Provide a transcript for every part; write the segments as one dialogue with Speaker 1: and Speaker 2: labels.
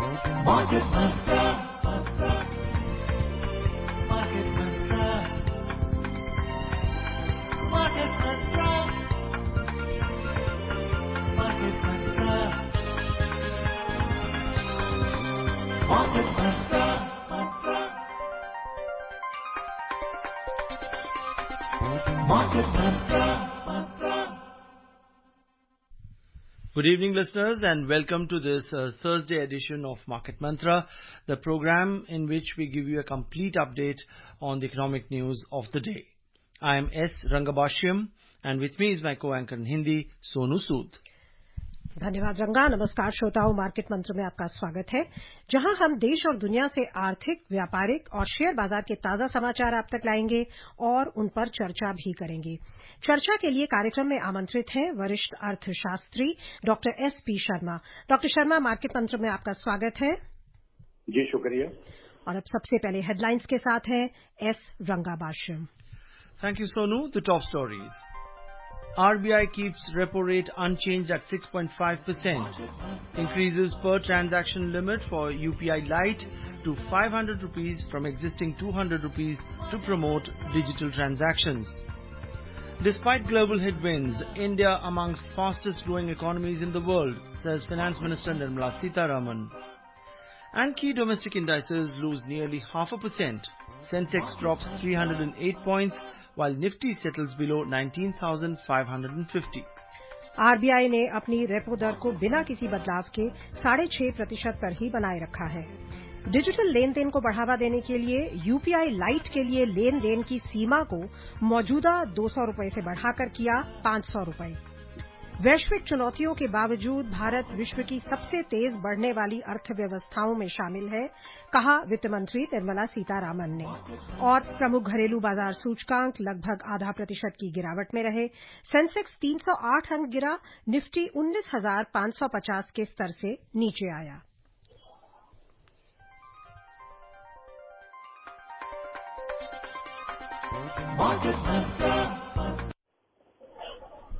Speaker 1: Market Mantra. Market Mantra. Market Mantra. Market Mantra. Market Mantra. Market Mantra.
Speaker 2: Good evening, listeners, and welcome to this Thursday edition of Market Mantra, the program in which we give you a complete update on the economic news of the day. I am S. Rangabashyam, and with me is my co-anchor in Hindi, Sonu Sood.
Speaker 3: धन्यवाद रंगा। नमस्कार श्रोताओं, market मंत्र में आपका स्वागत है, जहां हम देश और दुनिया से आर्थिक, व्यापारिक और शेयर बाजार के ताजा समाचार आप तक लाएंगे और उन पर चर्चा भी करेंगे। चर्चा के लिए कार्यक्रम में आमंत्रित हैं वरिष्ठ अर्थशास्त्री doctor SP Sharma. Doctor Sharma, market मंत्र में आपका स्वागत है।
Speaker 4: जी, शुक्रिया।
Speaker 3: और अब सबसे पहले हेडलाइंस के साथ हैं S रंगाबाश्यम।
Speaker 2: Thank you, Sonu. The top stories. RBI keeps repo rate unchanged at 6.5%. Increases per transaction limit for UPI Lite to 500 rupees from existing 200 rupees to promote digital transactions. Despite global headwinds, India amongst fastest growing economies in the world, says Finance Minister Nirmala Sitharaman. And key domestic indices lose nearly 0.5%. Sensex drops 308 points, while Nifty settles below 19,550.
Speaker 3: RBI ने अपनी repo दर को बिना किसी बदलाव के 6.5% पर ही बनाए रखा है। डिजिटल लेन देन को बढ़ावा देने के लिए यूपीआई लाइट के लिए लेन देन की सीमा को मौजूदा 200 रुपये से बढ़ाकर किया 500 रुपये। वैश्विक चुनौतियों के बावजूद भारत विश्व की सबसे तेज बढ़ने वाली अर्थव्यवस्थाओं में शामिल है, कहा वित्त मंत्री निर्मला सीतारामन ने। और प्रमुख घरेलू बाजार सूचकांक लगभग 0.5% की गिरावट में रहे। सेंसेक्स 308 अंक गिरा, निफ्टी 19,550 के स्तर से नीचे आया।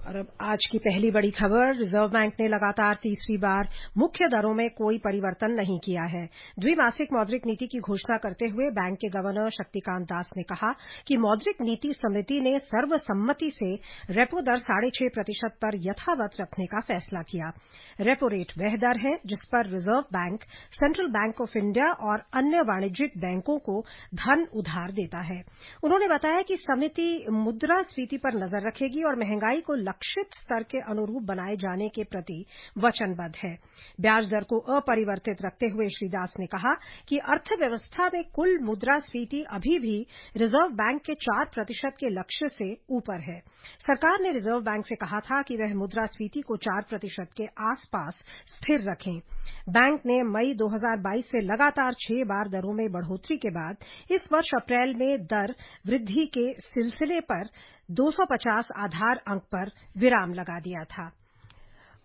Speaker 3: और अब आज की पहली बड़ी खबर। रिजर्व बैंक ने लगातार तीसरी बार मुख्य दरों में कोई परिवर्तन नहीं किया है। द्विमासिक मौद्रिक नीति की घोषणा करते हुए बैंक के गवर्नर शक्तिकांत दास ने कहा कि मौद्रिक नीति समिति ने सर्वसम्मति से रेपो दर 6.5% पर यथावत रखने का फैसला किया। रेपो रेट वह दर है जिस पर reserve bank, central bank of India और अन्य वाणिज्यिक बैंकों को धन उधार देता है। उन्होंने बताया कि समिति मुद्रास्फीति पर नजर रखेगी और महंगाई को लक्षित स्तर के अनुरूप बनाए जाने के प्रति वचनबद्ध है। ब्याज दर को अपरिवर्तित रखते हुए श्री दास ने कहा कि अर्थव्यवस्था में कुल मुद्रास्फीति अभी भी रिजर्व बैंक के 4% के लक्ष्य से ऊपर है। सरकार ने रिजर्व बैंक से कहा था कि वह मुद्रास्फीति को 4% के आसपास स्थिर रखें। बैंक ने मई 2022 से लगातार 6 बार दरों में बढ़ोतरी के बाद इस वर्ष अप्रैल में दर वृद्धि के सिलसिले पर 250 आधार अंक पर विराम लगा दिया था।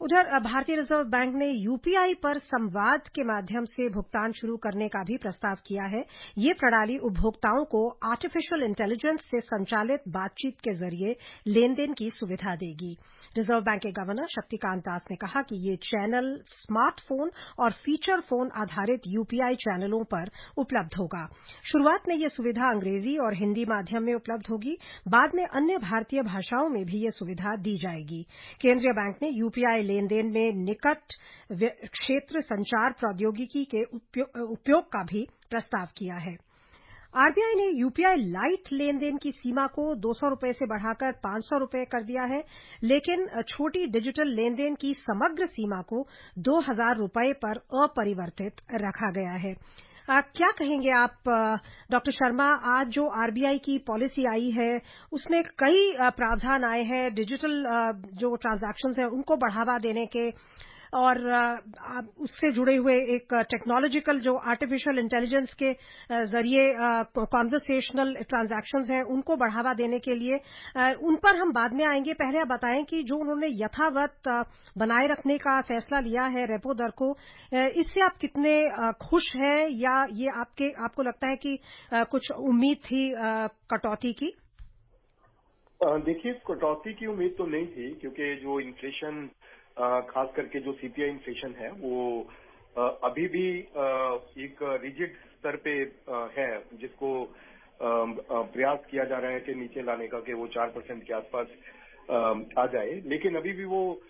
Speaker 3: उधर भारतीय रिजर्व बैंक ने यूपीआई पर संवाद के माध्यम से भुगतान शुरू करने का भी प्रस्ताव किया है। ये प्रणाली उपभोक्ताओं को आर्टिफिशियल इंटेलिजेंस से संचालित बातचीत के जरिए लेन-देन की सुविधा देगी। रिजर्व बैंक के गवर्नर शक्तिकांत दास ने कहा कि ये चैनल स्मार्टफोन और फीचर फोन आधारित यूपीआई चैनलों पर उपलब्ध होगा। शुरुआत में ये सुविधा अंग्रेजी और हिंदी माध्यम में उपलब्ध होगी। बाद में अन्य भारतीय भाषाओं में भी ये सुविधा दी जाएगी। केंद्रीय बैंक ने यूपीआई लेन-देन में निकट क्षेत्र संचार प्रौद्योगिकी के उपयोग का भी प्रस्ताव किया है। आरबीआई ने यूपीआई लाइट लेन-देन की सीमा को 200 रुपये से बढ़ाकर 500 रुपये कर दिया है, लेकिन छोटी डिजिटल लेन-देन की समग्र सीमा को 2,000 रुपये पर अपरिवर्तित रखा गया है। क्या कहेंगे आप डॉक्टर शर्मा? आज जो आरबीआई की पॉलिसी आई है उसमें कई प्रावधान आए हैं डिजिटल जो ट्रांजैक्शंस हैं उनको बढ़ावा देने के, और उससे जुड़े हुए एक टेक्नोलॉजिकल जो आर्टिफिशियल इंटेलिजेंस के जरिए कॉन्वर्सेशनल ट्रांजैक्शंस हैं उनको बढ़ावा देने के लिए, उन पर हम बाद में आएंगे। पहले आप बताएं कि जो उन्होंने यथावत बनाए रखने का फैसला लिया है रेपो दर को, इससे आप कितने खुश हैं, या ये आपको लगता है कि कुछ उम्मीद थी कटौती की?
Speaker 4: देखिए, कटौती की उम्मीद तो नहीं थी, क्योंकि जो इन्फ्लेशन खास करके जो सीपीआई इन्फ्लेशन है वो अभी भी एक रिजिड स्तर पे है, जिसको प्रयास किया जा रहा है कि नीचे लाने का, कि वो 4% के आसपास आ जाए, लेकिन अभी भी वो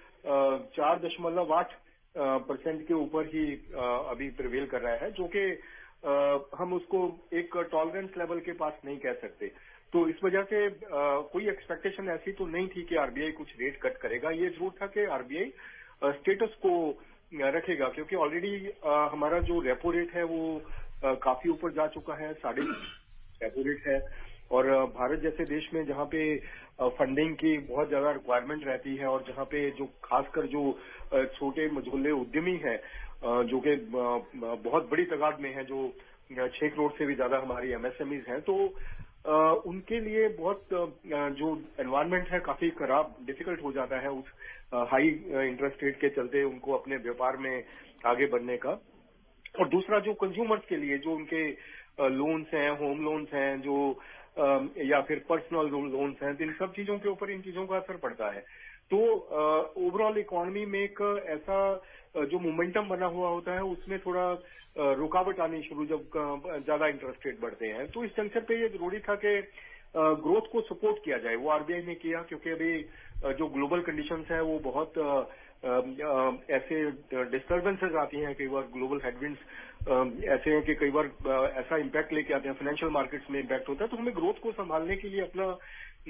Speaker 4: 4.8% के ऊपर ही अभी प्रिवेल कर रहा है, जो कि हम उसको एक टॉलरेंस लेवल के पास नहीं कह सकते। तो इस वजह से कोई एक्सपेक्टेशन ऐसी तो नहीं थी कि आरबीआई कुछ रेट कट करेगा। ये जरूर था कि आरबीआई स्टेटस को रखेगा, क्योंकि ऑलरेडी हमारा जो रेपो रेट है वो काफी ऊपर जा चुका है, 6.5 रेपो रेट है। और भारत जैसे देश में जहां पे फंडिंग की बहुत ज्यादा रिक्वायरमेंट रहती है, और जहां पे जो खासकर जो छोटे मझोले उद्यमी हैं, जो कि बहुत बड़ी तादाद में है, जो 6 करोड़ से भी ज्यादा हमारी एमएसएमईज हैं, तो उनके लिए बहुत जो एनवायरनमेंट है काफी खराब, डिफिकल्ट हो जाता है उस हाई इंटरेस्ट रेट के चलते उनको अपने व्यापार में आगे बढ़ने का। और दूसरा, जो कंज्यूमर्स के लिए जो उनके लोन्स हैं, होम लोन्स हैं, जो या फिर पर्सनल लोन्स हैं, इन सब चीजों के ऊपर इन चीजों का असर पड़ता है। तो ओवरऑल इकोनॉमी में एक ऐसा जो मोमेंटम बना हुआ होता है, उसमें थोड़ा रुकावट आनी शुरू जब ज्यादा इंटरेस्ट रेट बढ़ते हैं। तो इस जंक्शन पे ये जरूरी था कि ग्रोथ को सपोर्ट किया जाए। वो आरबीआई ने किया, क्योंकि अभी जो ग्लोबल कंडीशंस हैं वो बहुत ऐसे डिस्टर्बेंसेस आती हैं, कई बार ग्लोबल हेडविंड्स ऐसे हैं कि कई बार ऐसा इम्पैक्ट लेके आते हैं, फाइनेंशियल मार्केट्स में इम्पैक्ट होता है। तो हमें ग्रोथ को संभालने के लिए अपना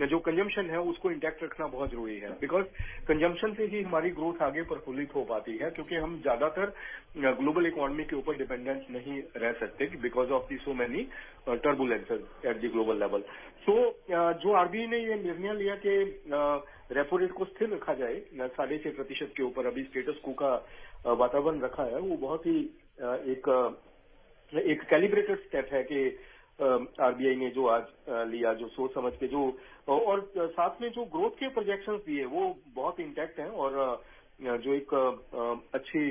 Speaker 4: जो कंजम्पशन है उसको इंटैक्ट रखना बहुत जरूरी है, बिकॉज कंजम्पशन से ही हमारी ग्रोथ आगे प्रफुल्लित हो पाती है, क्योंकि हम ज्यादातर ग्लोबल इकोनॉमी के ऊपर डिपेंडेंट नहीं रह सकते because of the so many turbulences at the global level. So जो आरबीआई ने ये निर्णय लिया कि रेपो रेट को स्थिर रखा जाए 6.5% के ऊपर, अभी स्टेटस को का वातावरण रखा है, वो बहुत ही एक कैलिब्रेटेड स्टेप है कि आरबीआई ने जो आज लिया, जो सोच समझ के, जो और साथ में जो ग्रोथ के प्रोजेक्शंस दिए वो बहुत इंटैक्ट हैं, और जो एक अच्छी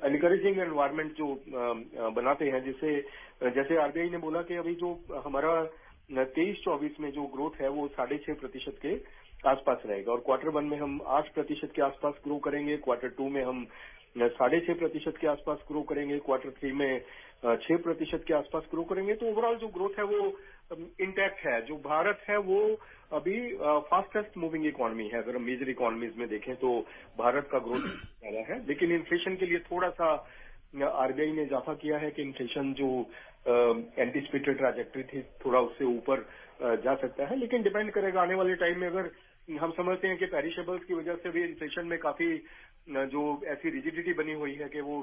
Speaker 4: एनकरेजिंग एनवायरनमेंट जो बनाते हैं, जिससे जैसे आरबीआई ने बोला कि अभी जो हमारा 23-24 में जो ग्रोथ है वो 6.5% के आसपास रहेगा, और Q1 में हम 8% के आसपास ग्रो करेंगे, Q2 में हम 6.5% के आसपास ग्रो करेंगे, Q3 में 6% के आसपास ग्रो करेंगे। तो ओवरऑल जो ग्रोथ है वो इंटैक्ट है। जो भारत है वो अभी फास्टेस्ट मूविंग इकोनॉमी है, अगर हम मेजर इकोनॉमीज में देखें तो भारत का ग्रोथ ज्यादा है, लेकिन इन्फ्लेशन के लिए थोड़ा सा आरबीआई ने इजाफा किया है कि इन्फ्लेशन जो एंटिसिपेटेड ट्रैजेक्टरी थी थोड़ा उससे ऊपर जा सकता है, लेकिन डिपेंड करेगा आने वाले टाइम में। अगर हम समझते हैं कि पेरिशेबल्स की वजह से भी इन्फ्लेशन में काफी जो ऐसी रिजिडिटी बनी हुई है कि वो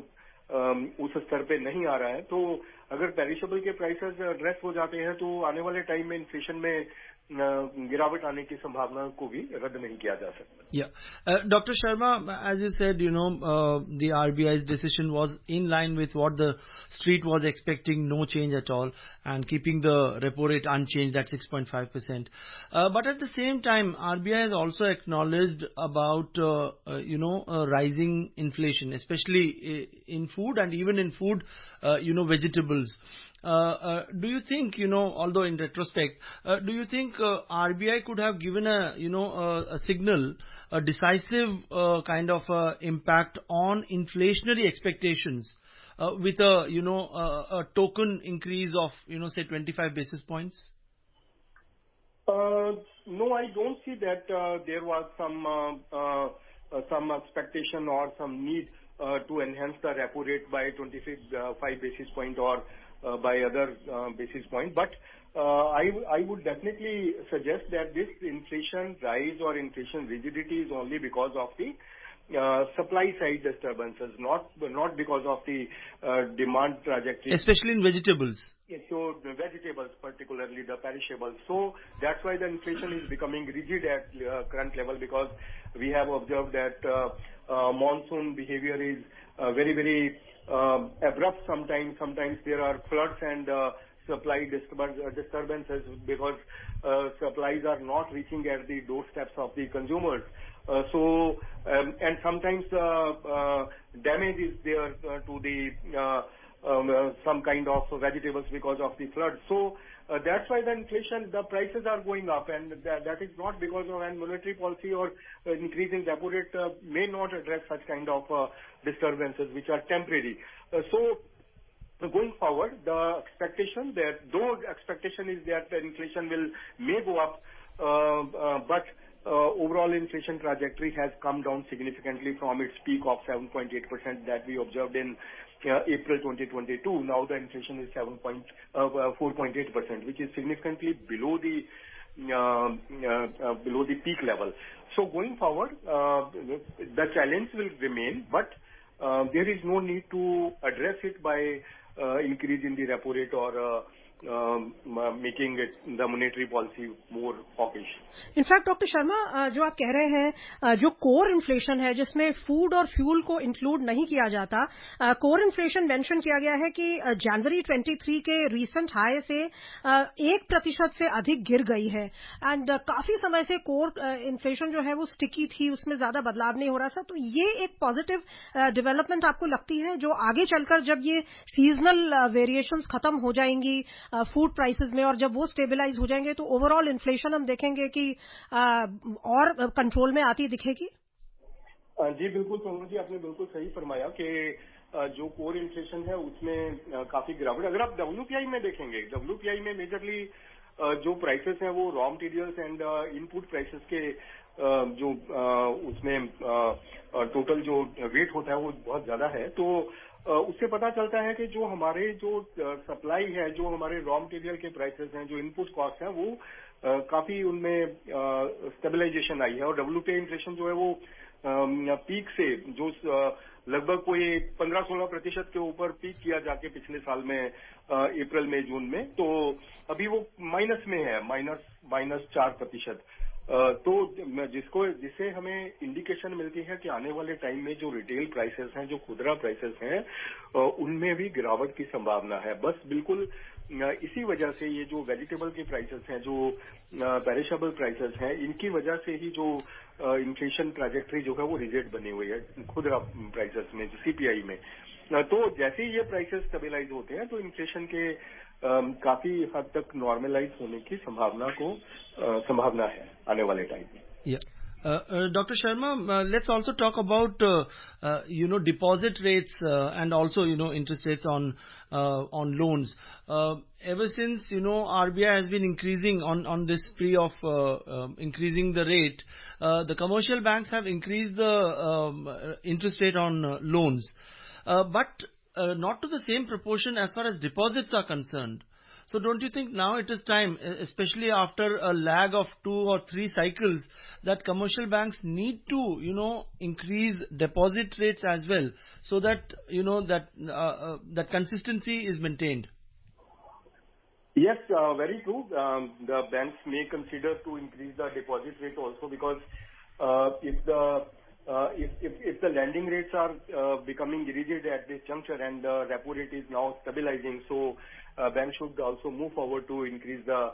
Speaker 4: उस स्तर पे नहीं आ रहा है, तो अगर पेरिशेबल के प्राइसेस एड्रेस हो जाते हैं तो आने वाले टाइम में इन्फ्लेशन में गिरावट आने की संभावना को भी रद्द नहीं किया जा सकता।
Speaker 2: Yeah. Dr. Sharma, as you said, the RBI's decision was in line with what the street was expecting, no change at all, and keeping the repo rate unchanged at 6.5%. But at the same time, RBI has also acknowledged about, rising inflation, especially in food and even in food, vegetables. Do you think, although in retrospect, do you think RBI could have given a signal, a decisive kind of impact on inflationary expectations with a token increase of, say 25 basis points?
Speaker 4: No, I don't see that there was some expectation or some need to enhance the repo rate by 25 basis point or by other basis point. But I would definitely suggest that this inflation rise or inflation rigidity is only because of the supply side disturbances, not because of the demand trajectory.
Speaker 2: Especially in vegetables.
Speaker 4: Yes, so the vegetables, particularly the perishables. So that's why the inflation is becoming rigid at current level, because we have observed that monsoon behavior is very, very abrupt sometimes. Sometimes there are floods and supply disturbances because supplies are not reaching at the doorsteps of the consumers. And sometimes damage is there to the some kind of vegetables because of the flood. So that's why the inflation, the prices are going up, and that is not because of an monetary policy or increasing repo rate may not address such kind of disturbances which are temporary. So going forward, the expectation that though expectation is that the inflation may go up, but overall inflation trajectory has come down significantly from its peak of 7.8% that we observed in April 2022. Now the inflation is 4.8%, which is significantly below the peak level. So going forward, the challenge will remain, but there is no need to address it by increasing the repo rate or making it the monetary policy more hawkish.
Speaker 3: In fact doctor Sharma, जो आप कह रहे हैं, जो core inflation है जिसमें food और fuel को इंक्लूड नहीं किया जाता, कोर इन्फ्लेशन मेंशन किया गया है कि जनवरी 23 के रीसेंट हाई से 1% से अधिक गिर गई है, एंड काफी समय से कोर इन्फ्लेशन जो है वो स्टिकी थी, उसमें ज्यादा बदलाव नहीं हो रहा था. तो ये एक पॉजिटिव डेवलपमेंट आपको लगती है जो आगे चलकर जब ये सीजनल वेरिएशंस खत्म हो जाएंगी फूड प्राइसेस में और जब वो स्टेबलाइज हो जाएंगे तो ओवरऑल इन्फ्लेशन हम देखेंगे कि और कंट्रोल में आती दिखेगी?
Speaker 4: जी बिल्कुल सोनू जी, आपने बिल्कुल सही फरमाया कि जो कोर इन्फ्लेशन है उसमें काफी गिरावट. अगर आप WPI में देखेंगे, WPI में मेजरली जो प्राइसेस हैं वो raw materials and input prices के जो उसमें टोटल जो वेट होता है वो बहुत ज्यादा है. तो उससे पता चलता है कि जो हमारे जो सप्लाई है, जो हमारे रॉ मटेरियल के प्राइसेस हैं, जो इनपुट कॉस्ट है, वो काफी उनमें स्टेबलाइजेशन आई है. और WPI इन्फ्लेशन जो है वो पीक से जो लगभग कोई 15-16% के ऊपर पीक किया जाके पिछले साल में अप्रैल में जून में, तो अभी वो माइनस में है, -4%. तो जिससे हमें इंडिकेशन मिलती है कि आने वाले टाइम में जो रिटेल प्राइसेस हैं, जो खुदरा प्राइसेस हैं, उनमें भी गिरावट की संभावना है. बस बिल्कुल इसी वजह से ये जो वेजिटेबल के प्राइसेस हैं, जो पेरिशेबल प्राइसेस हैं, इनकी वजह से ही जो इन्फ्लेशन ट्रैजेक्टरी जो है वो रिजिड बनी हुई है खुदरा प्राइसेस में, CPI में. तो जैसे ही ये प्राइसेस स्टेबलाइज होते हैं तो इन्फ्लेशन के काफी हद तक नॉर्मलाइज होने की संभावना है आने वाले टाइम में.
Speaker 2: Dr. Sharma, let's also talk about deposit rates and also interest rates on loans. Ever since RBI has been increasing on this spree of increasing the rate, the commercial banks have increased the interest rate on loans, but not to the same proportion as far as deposits are concerned. So don't you think now it is time, especially after a lag of 2 or 3 cycles, that commercial banks need to, increase deposit rates as well, so that, that consistency is maintained?
Speaker 4: Yes, very true. The banks may consider to increase the deposit rate also, because if the lending rates are becoming rigid at this juncture and the repo rate is now stabilizing, so banks should also move forward to increase the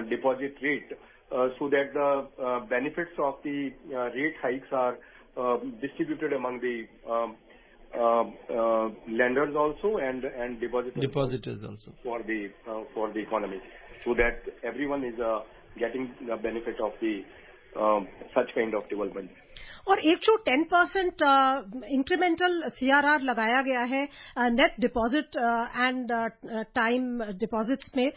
Speaker 4: deposit rate so that the benefits of the rate hikes are distributed among the lenders also and
Speaker 2: depositors also
Speaker 4: for the economy, so that everyone is getting the benefit of the such kind of development.
Speaker 3: और एक जो 10% incremental CRR लगाया गया है net deposit and time deposits में,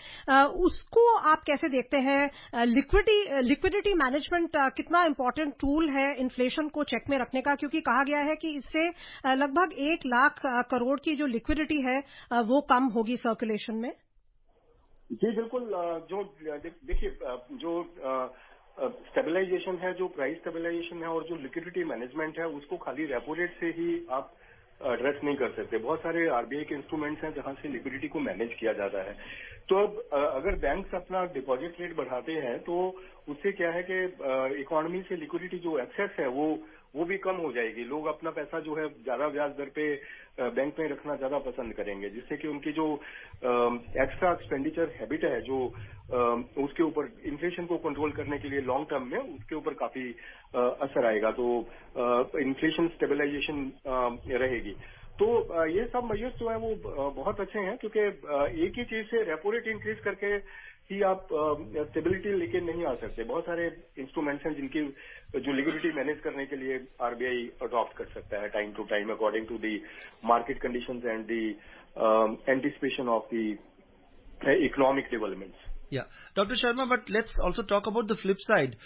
Speaker 3: उसको आप कैसे देखते हैं? लिक्विडिटी मैनेजमेंट कितना इम्पोर्टेंट टूल है इन्फ्लेशन को चेक में रखने का, क्योंकि कहा गया है कि इससे लगभग 1 लाख करोड़ की जो लिक्विडिटी है वो कम होगी सर्कुलेशन में.
Speaker 4: जी बिल्कुल. जो देखिए, जो स्टेबलाइजेशन है, जो प्राइस स्टेबलाइजेशन है और जो लिक्विडिटी मैनेजमेंट है, उसको खाली रेपो रेट से ही आप एड्रेस नहीं कर सकते. बहुत सारे RBI के इंस्ट्रूमेंट्स हैं जहां से लिक्विडिटी को मैनेज किया जाता है. तो अब अगर बैंक्स अपना डिपॉजिट रेट बढ़ाते हैं तो उससे क्या है कि इकोनॉमी से लिक्विडिटी जो एक्सेस है वो भी कम हो जाएगी. लोग अपना पैसा जो है ज्यादा ब्याज दर पे बैंक में रखना ज्यादा पसंद करेंगे, जिससे कि उनकी जो एक्स्ट्रा एक्सपेंडिचर हैबिट है, जो उसके ऊपर इन्फ्लेशन को कंट्रोल करने के लिए लॉन्ग टर्म में उसके ऊपर काफी असर आएगा. तो इन्फ्लेशन स्टेबलाइजेशन रहेगी. तो ये सब मेजर्स जो है वो बहुत अच्छे हैं, क्योंकि एक ही चीज से रेपो रेट इंक्रीज करके ही आप स्टेबिलिटी लेके नहीं आ सकते। बहुत सारे इंस्ट्रूमेंट्स हैं जिनकी जो लिक्विडिटी मैनेज करने के लिए आरबीआई अडॉप्ट कर सकता है time to time according to the market conditions and the anticipation of the economic developments.
Speaker 2: Yeah, Dr. Sharma, but let's also talk about the flip side.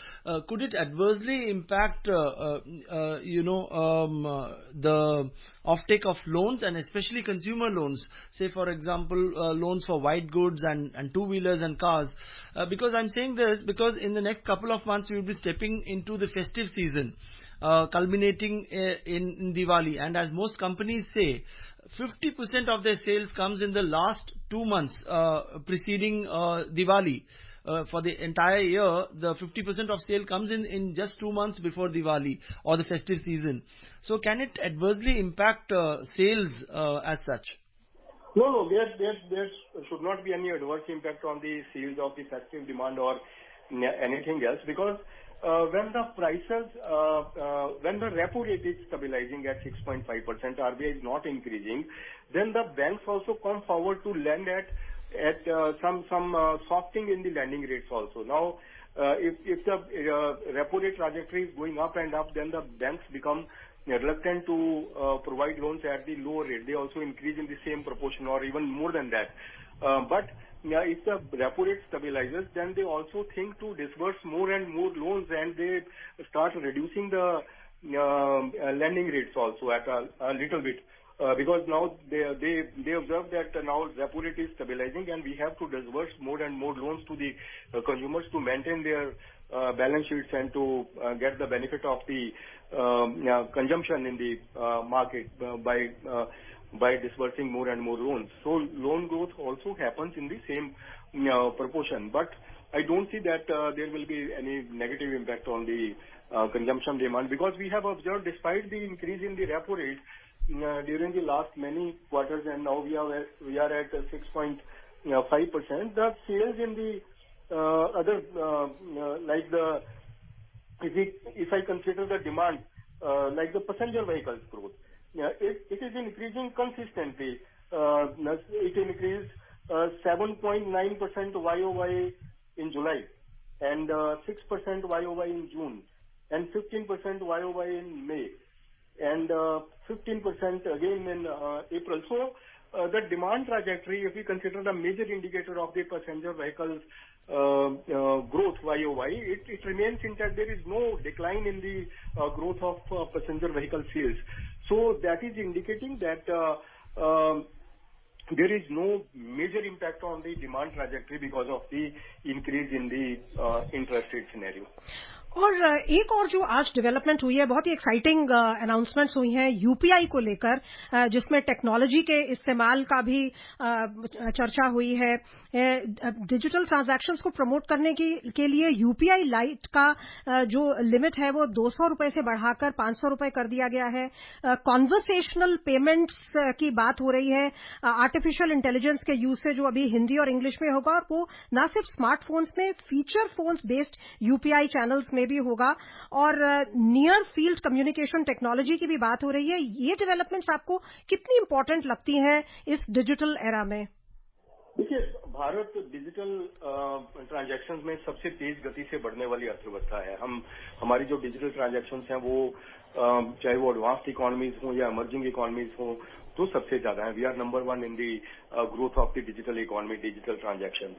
Speaker 2: Could it adversely impact, the offtake of loans and especially consumer loans? Say, for example, loans for white goods and two-wheelers and cars. Because I'm saying this because in the next couple of months we will be stepping into the festive season, culminating in Diwali. And as most companies say, 50% of their sales comes in the last 2 months preceding Diwali. For the entire year, the 50% of sale comes in just 2 months before Diwali or the festive season. So can it adversely impact sales as such?
Speaker 4: No, there should not be any adverse impact on the sales of the festive demand or anything else, because when the prices, when the repo rate is stabilizing at 6.5%, RBI is not increasing, then the banks also come forward to lend at some softening in the lending rates also. Now, if the repo rate trajectory is going up and up, then the banks become reluctant to provide loans at the lower rate. They also increase in the same proportion or even more than that. But if the repo rate stabilizes, then they also think to disburse more and more loans, and they start reducing the lending rates also at a little bit. Because now they observe that now repo rate is stabilizing and we have to disburse more and more loans to the consumers to maintain their balance sheets and to get the benefit of the consumption in the market by disbursing more and more loans. So loan growth also happens in the same proportion. But I don't see that there will be any negative impact on the consumption demand, because we have observed despite the increase in the repo rate during the last many quarters, and now we are at 6.5%. The sales in the other like the if I consider the demand like the passenger vehicles growth, it is increasing consistently. It increased 7.9% YOY in July, and 6% YOY in June, and 15% YOY in May, and 15% again in April. So the demand trajectory, if we consider the major indicator of the passenger vehicles growth YOY, it remains intact. There is no decline in the growth of passenger vehicle sales. So that is indicating that there is no major impact on the demand trajectory because of the increase in the interest rate scenario.
Speaker 3: और एक और जो आज development हुई है, बहुत ही exciting announcements हुई हैं यूपीआई को लेकर, जिसमें टेक्नोलॉजी के इस्तेमाल का भी चर्चा हुई है। डिजिटल ट्रांजैक्शंस को प्रमोट करने के लिए यूपीआई लाइट का जो लिमिट है वो 200 रुपए से बढ़ाकर 500 रुपए कर दिया गया है। कॉन्वर्सेशनल पेमेंट्स की बात हो रही है, आर्टिफिशियल इंटेलिजेंस के यूज से जो अभी हिंदी और इंग्लिश में होगा, और वो न सिर्फ स्मार्टफोन्स में, feature phones based UPI channels में भी होगा, और नियर फील्ड कम्युनिकेशन टेक्नोलॉजी की भी बात हो रही है। ये डेवलपमेंट्स आपको कितनी इंपॉर्टेंट लगती हैं इस डिजिटल एरा में?
Speaker 4: देखिए, भारत डिजिटल ट्रांजैक्शंस में सबसे तेज गति से बढ़ने वाली अर्थव्यवस्था है। हमारी जो डिजिटल ट्रांजैक्शंस हैं वो चाहे वो एडवांस्ड इकोनॉमीज हों या इमर्जिंग इकोनॉमीज हों, तो सबसे ज्यादा है। We are number 1 in the growth of the digital economy, digital transactions.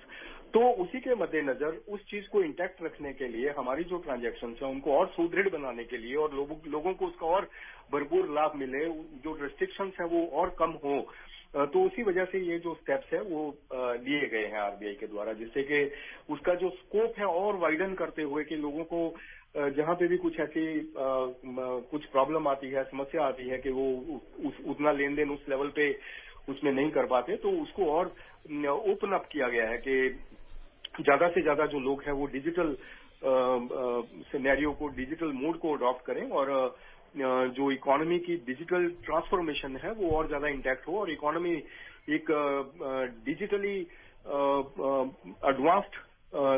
Speaker 4: तो उसी के मद्देनजर उस चीज को इंटैक्ट रखने के लिए हमारी जो ट्रांजैक्शंस हैं उनको और सुदृढ़ बनाने के लिए और लोगों को उसका और भरपूर लाभ मिले, जो रेस्ट्रिक्शंस हैं वो और कम हो, तो उसी वजह से ये जो स्टेप्स है वो लिए गए हैं आरबीआई के द्वारा, जिससे कि उसका जो स्कोप है और वाइडन करते हुए कि लोगों को जहां पे भी कुछ ऐसी कुछ प्रॉब्लम आती है, समस्या आती है कि वो उतना लेन देन उस लेवल पे उसमें नहीं कर पाते, तो उसको और ओपन अप किया गया है कि ज्यादा से ज्यादा जो लोग हैं वो डिजिटल सिनेरियो को, डिजिटल मोड को अडॉप्ट करें, और जो इकोनॉमी की डिजिटल ट्रांसफॉर्मेशन है वो और ज्यादा इंटैक्ट हो और इकोनॉमी एक डिजिटली एडवांस्ड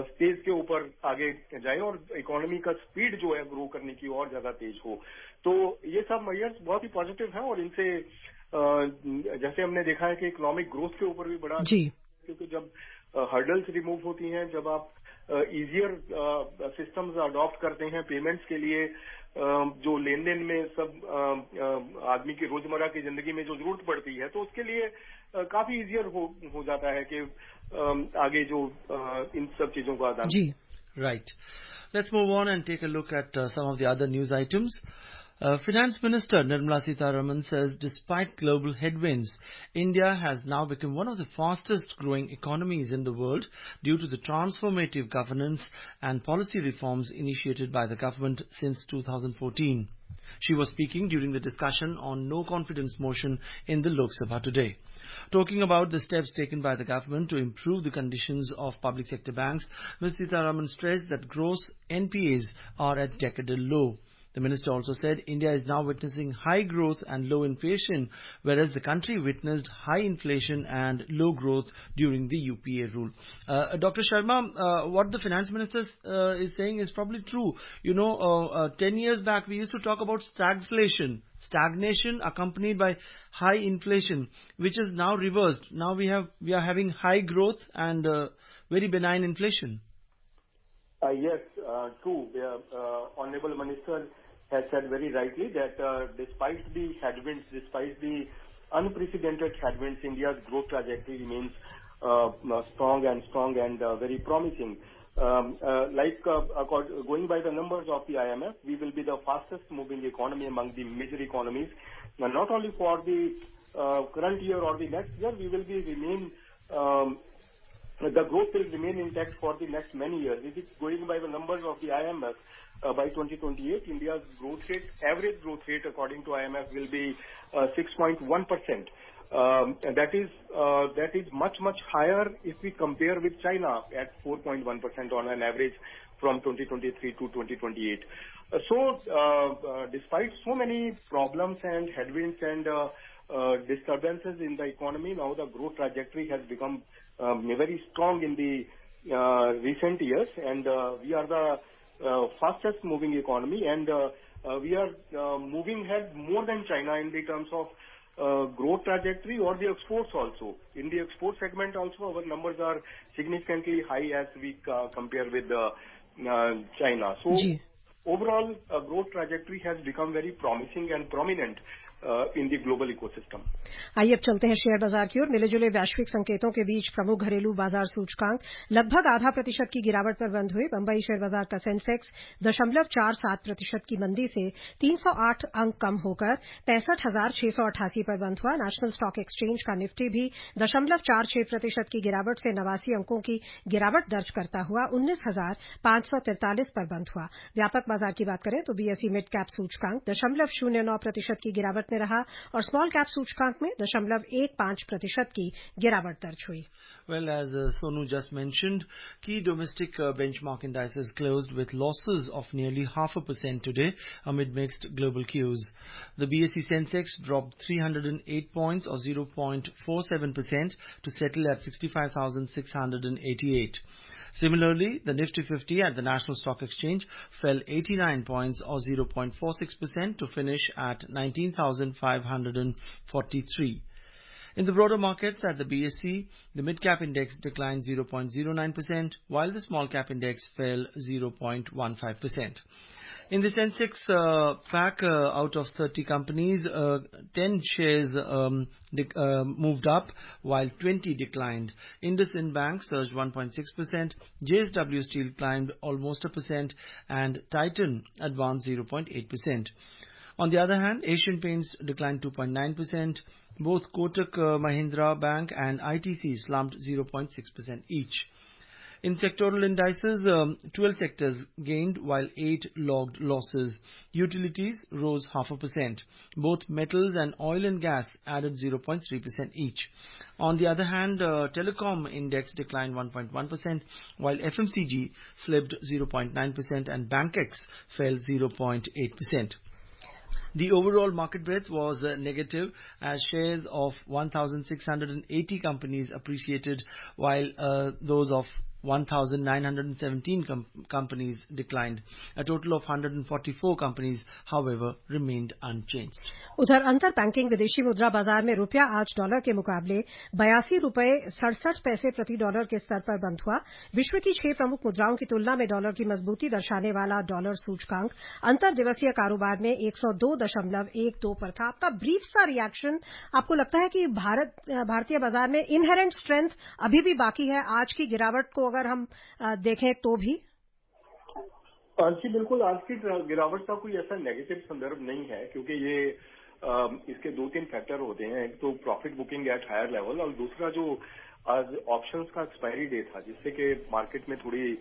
Speaker 4: स्टेज के ऊपर आगे जाए और इकोनॉमी का स्पीड जो है ग्रो करने की और ज्यादा तेज हो। तो ये सब मेजर्स बहुत ही पॉजिटिव हैं और इनसे जैसे हमने देखा है कि इकोनॉमिक ग्रोथ के ऊपर भी बड़ा, क्योंकि जब हर्डल्स रिमूव होती हैं, जब आप इजियर सिस्टम्स अडॉप्ट करते हैं पेमेंट्स के लिए, जो लेन देन में सब आदमी की रोजमर्रा की जिंदगी में जो जरूरत पड़ती है, तो उसके लिए काफी इजियर हो जाता है कि आगे जो इन सब चीजों का आदान।
Speaker 2: जी, right. Let's move on and take a look at some of the other news items. Finance Minister Nirmala Sitharaman says despite global headwinds, India has now become one of the fastest growing economies in the world due to the transformative governance and policy reforms initiated by the government since 2014. She was speaking during the discussion on no confidence motion in the Lok Sabha today. Talking about the steps taken by the government to improve the conditions of public sector banks, Ms. Sitharaman stressed that gross NPAs are at decadal low. The minister also said India is now witnessing high growth and low inflation, whereas the country witnessed high inflation and low growth during the UPA rule. Dr. Sharma, what the finance minister is saying is probably true. 10 years back we used to talk about stagnation accompanied by high inflation, which is now reversed. Now we are having high growth and very benign inflation.
Speaker 4: Yes, true. Honorable Minister has said very rightly that despite the headwinds, despite the unprecedented headwinds, India's growth trajectory remains strong and very promising. Going by the numbers of the IMF, we will be the fastest moving economy among the major economies. Not only for the current year or the next year, the growth will remain intact for the next many years. It is going by the numbers of the IMF. By 2028, India's growth rate, average growth rate according to IMF, will be 6.1%. That is much higher if we compare with China at 4.1% on an average from 2023 to 2028. Despite so many problems and headwinds and disturbances in the economy, now the growth trajectory has become very strong in the recent years, and we are the fastest moving economy, and we are moving ahead more than China in the terms of growth trajectory or the exports also. In the export segment also, our numbers are significantly high as we compare with China. So overall, growth trajectory has become very promising and prominent in the global ecosystem.
Speaker 3: आइए अब चलते हैं share बाजार की ओर। मिले जुले वैश्विक संकेतों के बीच प्रमुख घरेलू बाजार सूचकांक लगभग 0.5% की गिरावट पर बंद हुए। बंबई शेयर बाजार का सेंसेक्स 0.47% की मंदी से 308 अंक कम होकर 65,688 पर बंद हुआ। नेशनल स्टॉक एक्सचेंज का निफ्टी भी 0.46% की गिरावट से 89 अंकों की गिरावट दर्ज करता हुआ 19,543 पर बंद हुआ। व्यापक बाजार की बात करें तो बीएसई मिड कैप सूचकांक 0.09% की गिरावट में रहा और स्मॉल कैप सूचकांक में 0.15% की गिरावट दर्ज हुई।
Speaker 2: Well, as Sonu just mentioned, key domestic benchmark indices closed with losses of nearly 0.5% today amid mixed global cues. The BSE Sensex dropped 308 points or 0.47% to settle at 65,688. Similarly, the Nifty 50 at the National Stock Exchange fell 89 points or 0.46% to finish at 19,543. In the broader markets at the BSE, the mid-cap index declined 0.09%, while the small-cap index fell 0.15%. In the Sensex pack, out of 30 companies, 10 shares moved up, while 20 declined. IndusInd Bank surged 1.6%, JSW Steel climbed almost 1%, and Titan advanced 0.8%. On the other hand, Asian Paints declined 2.9%. Both Kotak Mahindra Bank and ITC slumped 0.6% each. In sectoral indices, 12 sectors gained while 8 logged losses. Utilities rose 0.5%. Both metals and oil and gas added 0.3% each. On the other hand, telecom index declined 1.1%, while FMCG slipped 0.9% and Bankex fell 0.8%. The overall market breadth was negative as shares of 1,680 companies appreciated, while those of 1,917 companies declined. A total of 144 companies, however, remained unchanged.
Speaker 3: उधर अंतर banking विदेशी मुद्रा बाजार में रुपया आज dollar के मुकाबले 82 रुपये 67 पैसे प्रति डॉलर के स्तर पर बंद हुआ. विश्व की 6 प्रमुख मुद्राओं की तुलना में डॉलर की मजबूती दर्शाने वाला डॉलर सूचकांक अंतर दिवसीय कारोबार में 102.12 पर था. आपका ब्रीफ सा रिएक्शन, आपको लगता है कि भारतीय बाजार में इनहेरेंट स्ट्रेंथ अभी भी बाकी है आज की गिरावट को अगर हम देखें तो भी?
Speaker 4: जी बिल्कुल, आज की गिरावट का कोई ऐसा नेगेटिव संदर्भ नहीं है, क्योंकि ये इसके 2-3 फैक्टर होते हैं. एक तो profit booking at higher level, और दूसरा जो आज ऑप्शंस का एक्सपायरी डे था, जिससे कि मार्केट में थोड़ी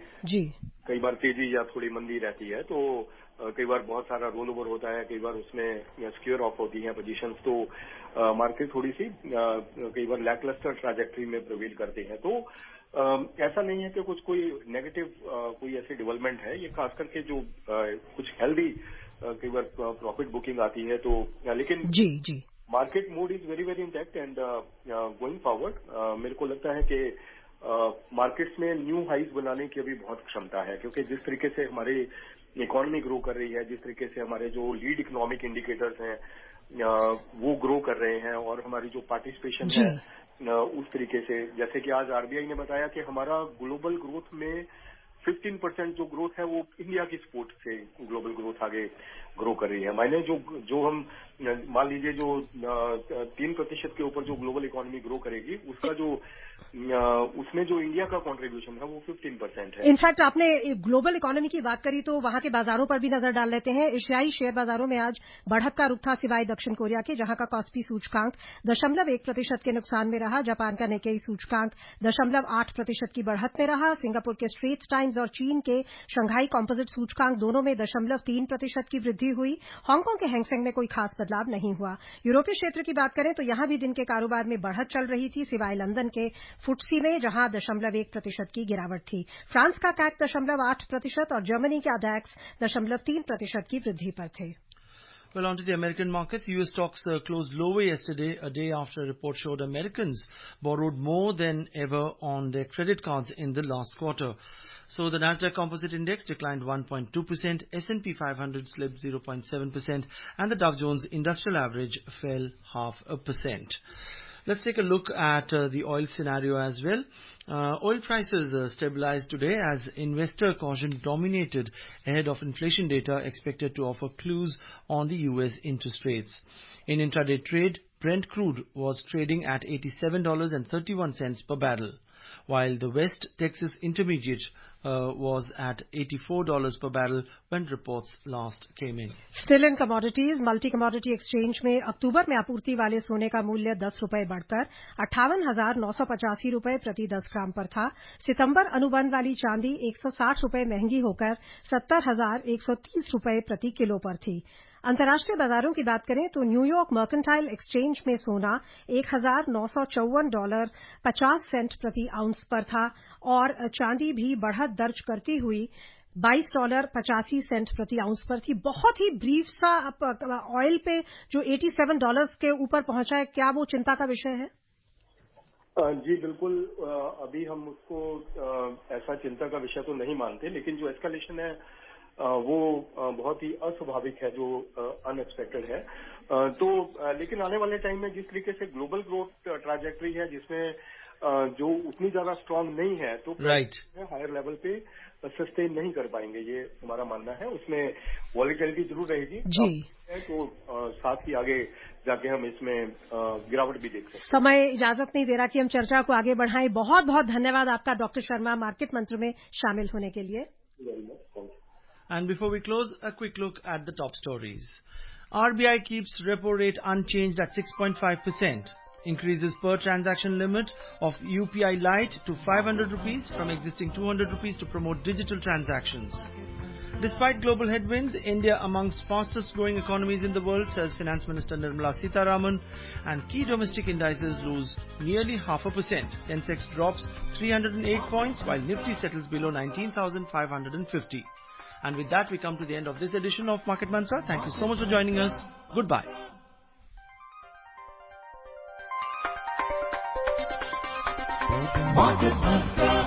Speaker 4: कई बार तेजी या थोड़ी मंदी रहती है. तो कई बार बहुत सारा रोल ओवर होता है, कई बार उसमें स्क्योर ऑफ होती हैं पोजीशंस, तो मार्केट थोड़ी सी कई बार लैकलस्टर ट्रैजेक्टरी में प्रिवेल करते हैं. तो ऐसा नहीं है कि कोई नेगेटिव कोई ऐसी डेवलपमेंट है. ये खास करके जो कुछ हेल्दी कई बार प्रॉफिट बुकिंग आती है, तो लेकिन
Speaker 3: जी
Speaker 4: market mood is very very intact and going forward मेरे को लगता है कि मार्केट्स में न्यू हाइज बनाने की अभी बहुत क्षमता है, क्योंकि जिस तरीके से हमारी इकोनॉमी ग्रो कर रही है, जिस तरीके से हमारे जो लीड इकोनॉमिक इंडिकेटर्स हैं वो ग्रो कर रहे हैं, और हमारी जो पार्टिसिपेशन है उस तरीके से, जैसे कि आज आरबीआई ने बताया कि हमारा ग्लोबल ग्रोथ में 15% जो ग्रोथ है वो इंडिया की सपोर्ट से ग्लोबल ग्रोथ आगे ग्रो कर रही है. मायने जो हम मान लीजिए जो 3% के ऊपर जो ग्लोबल इकोनॉमी ग्रो करेगी, उसका जो उसमें जो इंडिया का कंट्रीब्यूशन है वो 15% है.
Speaker 3: इनफैक्ट आपने ग्लोबल इकोनॉमी की बात करी तो वहां के बाजारों पर भी नजर डाल लेते हैं. एशियाई शेयर बाजारों में आज बढ़त का रुख था, सिवाय दक्षिण कोरिया के, जहां का कॉस्पी सूचकांक 0.1% के नुकसान में रहा. जापान का निक्केई सूचकांक 0.8% की बढ़त में रहा. सिंगापुर के स्ट्रेट्स टाइम्स और चीन के शंघाई कॉम्पोजिट सूचकांक दोनों में 0.3% की वृद्धि हुई. हांगकांग के हैंगसेंग में कोई खास बदलाव नहीं हुआ. यूरोपीय क्षेत्र की बात करें तो यहां भी दिन के कारोबार में बढ़त चल रही थी, सिवाय लंदन के फुट्सी में, जहां 0.1% की गिरावट थी. फ्रांस का कैक 0.8% और जर्मनी का डैक्स 0.3% की वृद्धि पर थे.
Speaker 2: Well, on to the American markets. U.S. stocks closed lower yesterday, a day after a report showed Americans borrowed more than ever on their credit cards in the last quarter. So the Nasdaq Composite Index declined 1.2%, S&P 500 slipped 0.7%, and the Dow Jones Industrial Average fell 0.5%. Let's take a look at the oil scenario as well. Oil prices stabilized today as investor caution dominated ahead of inflation data expected to offer clues on the U.S. interest rates. In intraday trade, Brent crude was trading at $87.31 per barrel, while the West Texas Intermediate was at $84 per barrel when reports last came in.
Speaker 3: Still in commodities, multi commodity exchange में अक्टूबर में आपूर्ति वाले सोने का मूल्य 10 रुपए बढ़कर 58,985 रुपए प्रति 10 ग्राम पर था. सितंबर अनुबंध वाली चांदी 160 रुपए महंगी होकर 70,130 रुपए प्रति किलो पर थी. अंतर्राष्ट्रीय बाजारों की बात करें तो न्यूयॉर्क मर्केंटाइल एक्सचेंज में सोना $1,954.50 प्रति आउंस पर था और चांदी भी बढ़त दर्ज करती हुई $22.85 प्रति आउंस पर थी. बहुत ही ब्रीफ सा ऑयल पे जो $87 के ऊपर पहुंचा है, क्या वो चिंता का विषय है?
Speaker 4: जी बिल्कुल, अभी हम उसको ऐसा चिंता का विषय तो नहीं मानते, लेकिन जो एस्केलेशन है वो बहुत ही अस्वाभाविक है, जो अनएक्सपेक्टेड है. तो लेकिन आने वाले टाइम में जिस तरीके से ग्लोबल ग्रोथ ट्रैजेक्टरी है, जिसमें जो उतनी ज्यादा स्ट्रांग नहीं है, तो हायर लेवल पे सस्टेन नहीं कर पाएंगे, ये हमारा मानना है. उसमें वॉलेटिलिटी जरूर रहेगी जी, तो साथ ही आगे जाके हम इसमें गिरावट भी देख सकते हैं.
Speaker 3: समय इजाजत नहीं दे रहा कि हम चर्चा को आगे बढ़ाएं. बहुत बहुत धन्यवाद आपका डॉक्टर शर्मा, मार्केट मंत्र में शामिल होने के लिए.
Speaker 2: And before we close, a quick look at the top stories. RBI keeps repo rate unchanged at 6.5%. Increases per transaction limit of UPI Lite to 500 rupees from existing 200 rupees to promote digital transactions. Despite global headwinds, India amongst fastest growing economies in the world, says Finance Minister Nirmala Sitharaman, and key domestic indices lose nearly 0.5%. Sensex drops 308 points while Nifty settles below 19,550. And with that, we come to the end of this edition of Market Mantra. Thank you so much for joining us. Goodbye.
Speaker 1: Market Mantra.